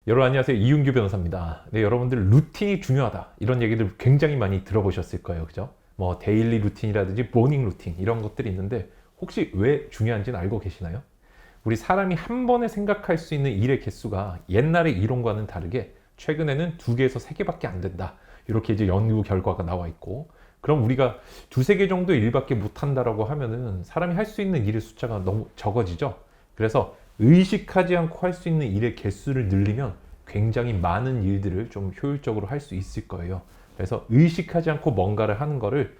여러분 안녕하세요. 이윤규 변호사입니다. 네, 여러분들 루틴이 중요하다 이런 얘기들 굉장히 많이 들어보셨을 거예요. 그죠? 뭐 데일리 루틴이라든지 모닝 루틴 이런 것들이 있는데 혹시 왜 중요한지는 알고 계시나요? 우리 사람이 한 번에 생각할 수 있는 일의 개수가 옛날의 이론과는 다르게 최근에는 2개에서 3개밖에 안 된다. 이렇게 이제 연구 결과가 나와 있고, 그럼 우리가 2~3개 정도 일밖에 못 한다라고 하면은 사람이 할 수 있는 일의 숫자가 너무 적어지죠. 그래서 의식하지 않고 할 수 있는 일의 개수를 늘리면 굉장히 많은 일들을 좀 효율적으로 할 수 있을 거예요. 그래서 의식하지 않고 뭔가를 하는 거를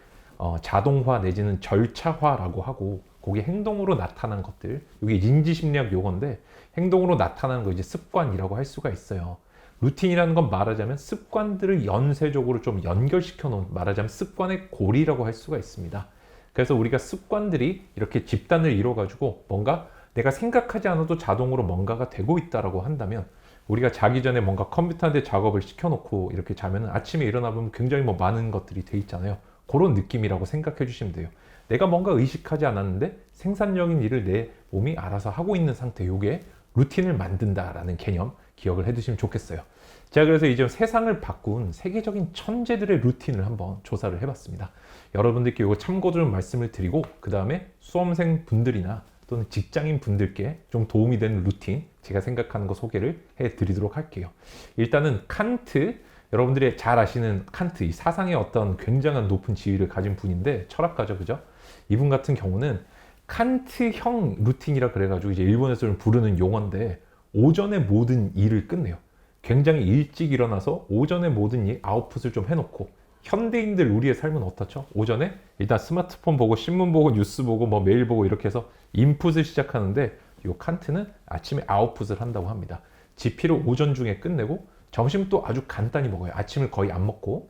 자동화 내지는 절차화라고 하고, 그게 행동으로 나타난 것들, 이게 인지심리학 용어인데 행동으로 나타나는 거 이제 습관이라고 할 수가 있어요. 루틴이라는 건 말하자면 습관들을 연쇄적으로 좀 연결시켜 놓은, 말하자면 습관의 고리라고 할 수가 있습니다. 그래서 우리가 습관들이 이렇게 집단을 이뤄 가지고 뭔가 내가 생각하지 않아도 자동으로 뭔가가 되고 있다라고 한다면, 우리가 자기 전에 뭔가 컴퓨터한테 작업을 시켜놓고 이렇게 자면 아침에 일어나 보면 굉장히 뭐 많은 것들이 돼 있잖아요. 그런 느낌이라고 생각해 주시면 돼요. 내가 뭔가 의식하지 않았는데 생산적인 일을 내 몸이 알아서 하고 있는 상태, 요게 루틴을 만든다라는 개념 기억을 해 두시면 좋겠어요. 제가 그래서 이제 세상을 바꾼 세계적인 천재들의 루틴을 한번 조사를 해봤습니다. 여러분들께 이거 참고 좀 말씀을 드리고, 그 다음에 수험생 분들이나 또는 직장인 분들께 좀 도움이 되는 루틴, 제가 생각하는 거 소개를 해드리도록 할게요. 일단은 칸트, 여러분들이 잘 아시는 칸트, 이 사상의 어떤 굉장한 높은 지위를 가진 분인데, 철학가죠, 그죠? 이분 같은 경우는 칸트형 루틴이라 그래가지고 이제 일본에서는 부르는 용어인데, 오전에 모든 일을 끝내요. 굉장히 일찍 일어나서 오전에 모든 일 아웃풋을 좀 해놓고, 현대인들 우리의 삶은 어떻죠? 오전에 일단 스마트폰 보고 신문 보고 뉴스 보고 뭐 메일 보고 이렇게 해서 인풋을 시작하는데, 이 칸트는 아침에 아웃풋을 한다고 합니다. 지피를 오전 중에 끝내고 점심 또 아주 간단히 먹어요. 아침을 거의 안 먹고,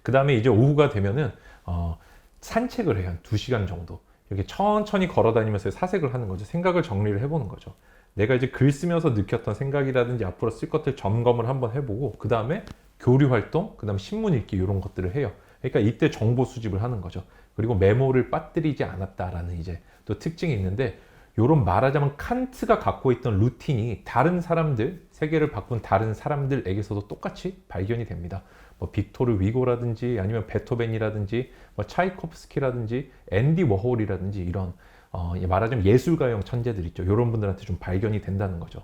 그 다음에 이제 오후가 되면은 산책을 해요. 한 2시간 정도 이렇게 천천히 걸어 다니면서 사색을 하는 거죠. 생각을 정리를 해보는 거죠. 내가 이제 글 쓰면서 느꼈던 생각이라든지 앞으로 쓸 것들 점검을 한번 해보고, 그 다음에 교류 활동, 그 다음에 신문 읽기 이런 것들을 해요. 그러니까 이때 정보 수집을 하는 거죠. 그리고 메모를 빠뜨리지 않았다라는 이제 또 특징이 있는데, 요런 말하자면 칸트가 갖고 있던 루틴이 다른 사람들, 세계를 바꾼 다른 사람들에게서도 똑같이 발견이 됩니다. 뭐 빅토르 위고라든지 아니면 베토벤이라든지 뭐 차이코프스키라든지 앤디 워홀이라든지 이런 말하자면 예술가형 천재들 있죠. 이런 분들한테 좀 발견이 된다는 거죠.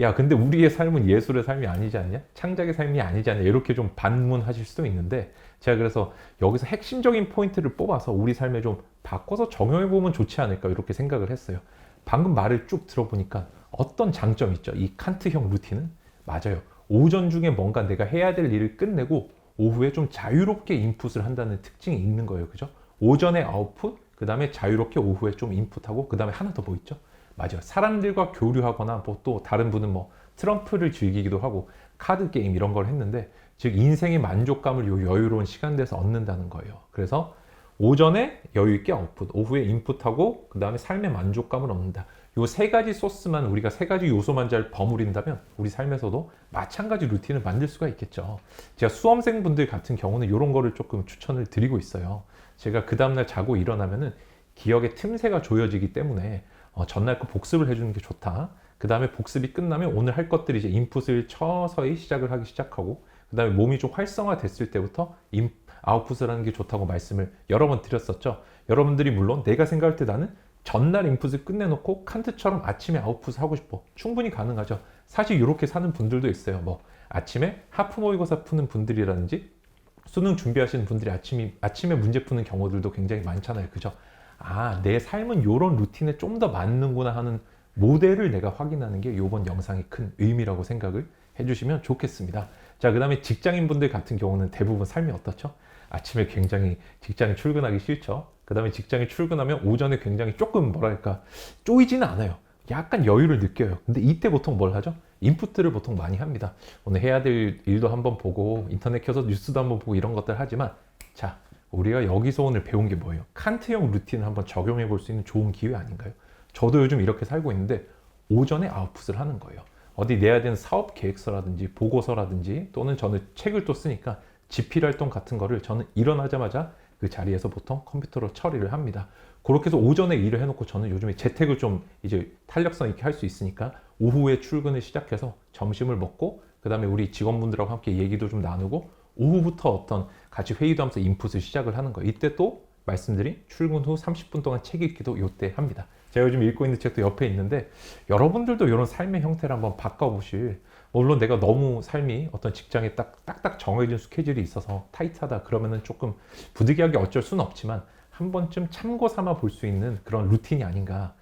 야, 근데 우리의 삶은 예술의 삶이 아니지 않냐? 창작의 삶이 아니지 않냐? 이렇게 좀 반문하실 수도 있는데, 제가 그래서 여기서 핵심적인 포인트를 뽑아서 우리 삶에 좀 바꿔서 적용해보면 좋지 않을까 이렇게 생각을 했어요. 방금 말을 쭉 들어보니까 어떤 장점이 있죠? 이 칸트형 루틴은? 맞아요. 오전 중에 뭔가 내가 해야 될 일을 끝내고 오후에 좀 자유롭게 인풋을 한다는 특징이 있는 거예요. 그죠? 오전에 아웃풋, 그 다음에 자유롭게 오후에 좀 인풋하고, 그 다음에 하나 더 뭐 있죠? 맞아요. 사람들과 교류하거나 뭐 또 다른 분은 뭐 트럼프를 즐기기도 하고 카드 게임 이런 걸 했는데, 즉 인생의 만족감을 요 여유로운 시간 내에서 얻는다는 거예요. 그래서 오전에 여유 있게 아웃풋, 오후에 인풋하고 그 다음에 삶의 만족감을 얻는다. 요 3가지 소스만, 우리가 3가지 요소만 잘 버무린다면 우리 삶에서도 마찬가지 루틴을 만들 수가 있겠죠. 제가 수험생분들 같은 경우는 이런 거를 조금 추천을 드리고 있어요. 제가 그 다음날 자고 일어나면은 기억의 틈새가 조여지기 때문에 전날 거 복습을 해주는 게 좋다. 그 다음에 복습이 끝나면 오늘 할 것들이 이제 인풋을 서서히 시작을 하기 시작하고, 그 다음에 몸이 좀 활성화 됐을 때부터 아웃풋을 하는 게 좋다고 말씀을 여러 번 드렸었죠. 여러분들이 물론 내가 생각할 때 나는 전날 인풋을 끝내놓고 칸트처럼 아침에 아웃풋을 하고 싶어. 충분히 가능하죠. 사실 이렇게 사는 분들도 있어요. 뭐 아침에 하프 모의고사 푸는 분들이라든지 수능 준비하시는 분들이 아침에 문제 푸는 경우들도 굉장히 많잖아요. 그죠? 아, 내 삶은 이런 루틴에 좀 더 맞는구나 하는 모델을 내가 확인하는 게 이번 영상의 큰 의미라고 생각을 해주시면 좋겠습니다. 자, 그 다음에 직장인 분들 같은 경우는 대부분 삶이 어떻죠? 아침에 굉장히 직장에 출근하기 싫죠. 그 다음에 직장에 출근하면 오전에 굉장히 조금 뭐랄까 쪼이지는 않아요. 약간 여유를 느껴요. 근데 이때 보통 뭘 하죠? 인풋들을 보통 많이 합니다. 오늘 해야 될 일도 한번 보고 인터넷 켜서 뉴스도 한번 보고 이런 것들 하지만, 자, 우리가 여기서 오늘 배운 게 뭐예요? 칸트형 루틴을 한번 적용해 볼 수 있는 좋은 기회 아닌가요? 저도 요즘 이렇게 살고 있는데 오전에 아웃풋을 하는 거예요. 어디 내야 되는 사업 계획서라든지 보고서라든지, 또는 저는 책을 또 쓰니까 집필 활동 같은 거를 저는 일어나자마자 그 자리에서 보통 컴퓨터로 처리를 합니다. 그렇게 해서 오전에 일을 해놓고, 저는 요즘에 재택을 좀 이제 탄력성 있게 할 수 있으니까 오후에 출근을 시작해서 점심을 먹고 그 다음에 우리 직원분들하고 함께 얘기도 좀 나누고 오후부터 어떤 같이 회의도 하면서 인풋을 시작을 하는 거예요. 이때 또 말씀드린 출근 후 30분 동안 책 읽기도 이때 합니다. 제가 요즘 읽고 있는 책도 옆에 있는데 여러분들도 이런 삶의 형태를 한번 바꿔보실, 물론 내가 너무 삶이 어떤 직장에 딱딱 정해진 스케줄이 있어서 타이트하다 그러면은 조금 부득이하게 어쩔 수는 없지만 한 번쯤 참고 삼아 볼 수 있는 그런 루틴이 아닌가,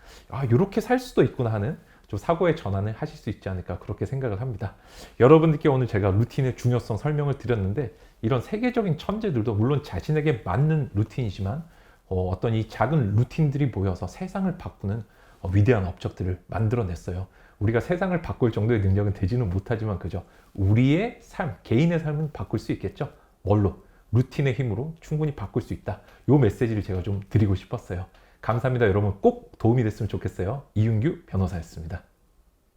이렇게 살 수도 있구나 하는 좀 사고의 전환을 하실 수 있지 않을까 그렇게 생각을 합니다. 여러분들께 오늘 제가 루틴의 중요성 설명을 드렸는데 이런 세계적인 천재들도 물론 자신에게 맞는 루틴이지만 어떤 이 작은 루틴들이 모여서 세상을 바꾸는 위대한 업적들을 만들어냈어요. 우리가 세상을 바꿀 정도의 능력은 되지는 못하지만 그죠? 우리의 삶, 개인의 삶은 바꿀 수 있겠죠? 뭘로? 루틴의 힘으로 충분히 바꿀 수 있다. 이 메시지를 제가 좀 드리고 싶었어요. 감사합니다. 여러분 꼭 도움이 됐으면 좋겠어요. 이윤규 변호사였습니다.